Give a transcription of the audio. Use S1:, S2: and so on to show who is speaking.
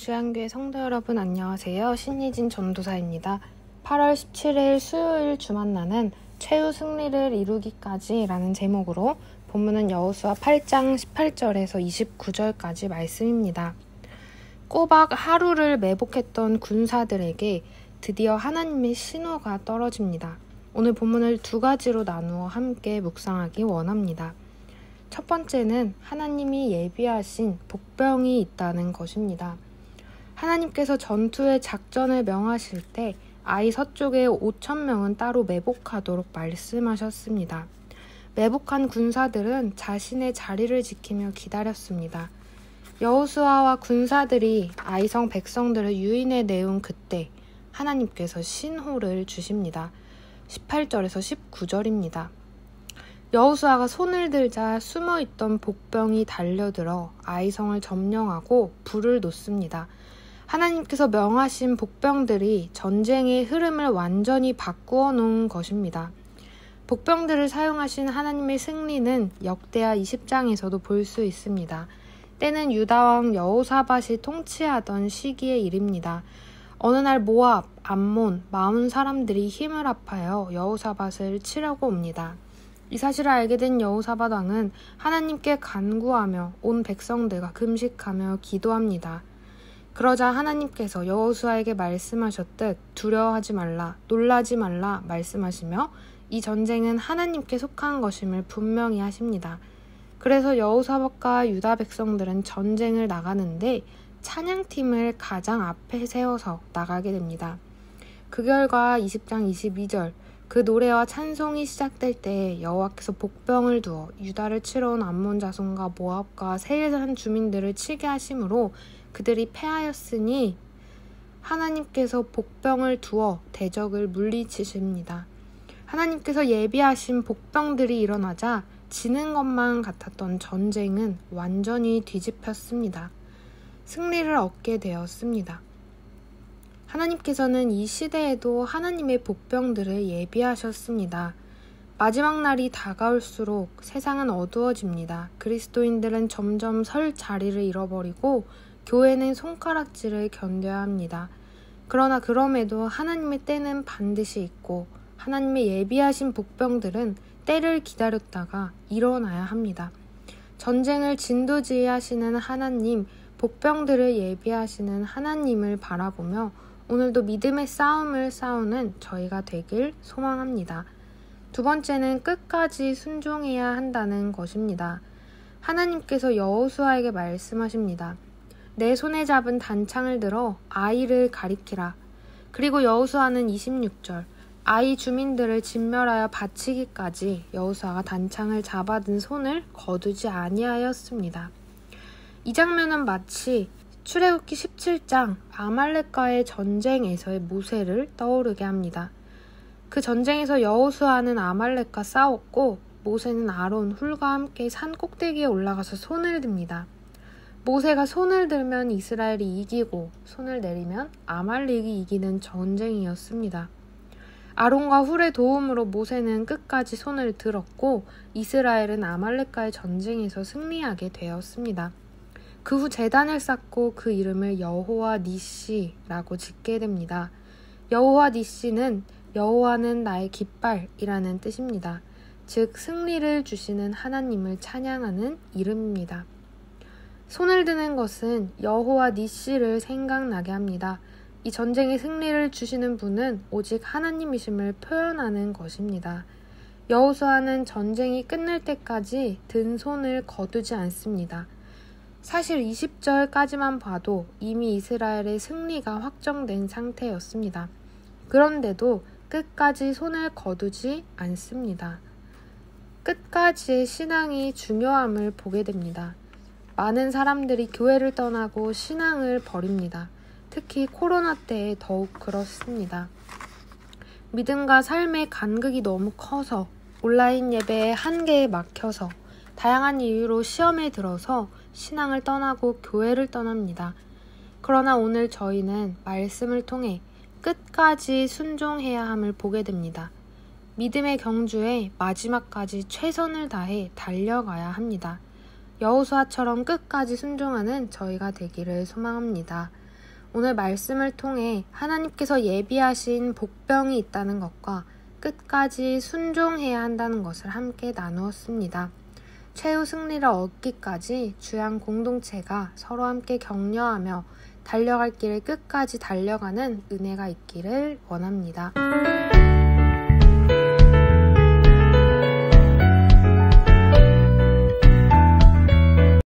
S1: 주안교회 성도 여러분 안녕하세요. 신희진 전도사입니다. 8월 17일 수요일 주만나는 최후 승리를 이루기까지 라는 제목으로 본문은 여호수아 8장 18절에서 29절까지 말씀입니다. 꼬박 하루를 매복했던 군사들에게 드디어 하나님의 신호가 떨어집니다. 오늘 본문을 두 가지로 나누어 함께 묵상하기 원합니다. 첫 번째는 하나님이 예비하신 복병이 있다는 것입니다. 하나님께서 전투의 작전을 명하실 때 아이 서쪽에 5,000명은 따로 매복하도록 말씀하셨습니다. 매복한 군사들은 자신의 자리를 지키며 기다렸습니다. 여호수아와 군사들이 아이성 백성들을 유인해 내온 그때 하나님께서 신호를 주십니다. 18절에서 19절입니다. 여호수아가 손을 들자 숨어있던 복병이 달려들어 아이성을 점령하고 불을 놓습니다. 하나님께서 명하신 복병들이 전쟁의 흐름을 완전히 바꾸어 놓은 것입니다. 복병들을 사용하신 하나님의 승리는 역대하 20장에서도 볼 수 있습니다. 때는 유다왕 여호사밧이 통치하던 시기의 일입니다. 어느 날 모압, 암몬, 마온 사람들이 힘을 합하여 여호사밧을 치려고 옵니다. 이 사실을 알게 된 여호사밧 왕은 하나님께 간구하며 온 백성들과 금식하며 기도합니다. 그러자 하나님께서 여호수아에게 말씀하셨듯 두려워하지 말라, 놀라지 말라 말씀하시며 이 전쟁은 하나님께 속한 것임을 분명히 하십니다. 그래서 여호사밧과 유다 백성들은 전쟁을 나가는데 찬양팀을 가장 앞에 세워서 나가게 됩니다. 그 결과 20장 22절 그 노래와 찬송이 시작될 때 여호와께서 복병을 두어 유다를 치러 온 암몬 자손과 모압과 세일산 주민들을 치게 하심으로 그들이 패하였으니 하나님께서 복병을 두어 대적을 물리치십니다. 하나님께서 예비하신 복병들이 일어나자 지는 것만 같았던 전쟁은 완전히 뒤집혔습니다. 승리를 얻게 되었습니다. 하나님께서는 이 시대에도 하나님의 복병들을 예비하셨습니다. 마지막 날이 다가올수록 세상은 어두워집니다. 그리스도인들은 점점 설 자리를 잃어버리고 교회는 손가락질을 견뎌야 합니다. 그러나 그럼에도 하나님의 때는 반드시 있고 하나님의 예비하신 복병들은 때를 기다렸다가 일어나야 합니다. 전쟁을 진두지휘하시는 하나님, 복병들을 예비하시는 하나님을 바라보며 오늘도 믿음의 싸움을 싸우는 저희가 되길 소망합니다. 두 번째는 끝까지 순종해야 한다는 것입니다. 하나님께서 여호수아에게 말씀하십니다. 내 손에 잡은 단창을 들어 아이를 가리키라. 그리고 여호수아는 26절 아이 주민들을 진멸하여 바치기까지 여호수아가 단창을 잡아든 손을 거두지 아니하였습니다. 이 장면은 마치 출애굽기 17장 아말렉과의 전쟁에서의 모세를 떠오르게 합니다. 그 전쟁에서 여호수아는 아말렉과 싸웠고 모세는 아론, 훌과 함께 산 꼭대기에 올라가서 손을 듭니다. 모세가 손을 들면 이스라엘이 이기고 손을 내리면 아말렉이 이기는 전쟁이었습니다. 아론과 훌의 도움으로 모세는 끝까지 손을 들었고 이스라엘은 아말렉과의 전쟁에서 승리하게 되었습니다. 그 후 제단을 쌓고 그 이름을 여호와 니시라고 짓게 됩니다. 여호와 니시는 여호와는 나의 깃발이라는 뜻입니다. 즉 승리를 주시는 하나님을 찬양하는 이름입니다. 손을 드는 것은 여호와 니시를 생각나게 합니다. 이 전쟁의 승리를 주시는 분은 오직 하나님이심을 표현하는 것입니다. 여호수아는 전쟁이 끝날 때까지 든 손을 거두지 않습니다. 사실 20절까지만 봐도 이미 이스라엘의 승리가 확정된 상태였습니다. 그런데도 끝까지 손을 거두지 않습니다. 끝까지의 신앙이 중요함을 보게 됩니다. 많은 사람들이 교회를 떠나고 신앙을 버립니다. 특히 코로나 때에 더욱 그렇습니다. 믿음과 삶의 간극이 너무 커서 온라인 예배의 한계에 막혀서 다양한 이유로 시험에 들어서 신앙을 떠나고 교회를 떠납니다. 그러나 오늘 저희는 말씀을 통해 끝까지 순종해야 함을 보게 됩니다. 믿음의 경주에 마지막까지 최선을 다해 달려가야 합니다. 여호수아처럼 끝까지 순종하는 저희가 되기를 소망합니다. 오늘 말씀을 통해 하나님께서 예비하신 복병이 있다는 것과 끝까지 순종해야 한다는 것을 함께 나누었습니다. 최후 승리를 얻기까지 주양 공동체가 서로 함께 격려하며 달려갈 길을 끝까지 달려가는 은혜가 있기를 원합니다.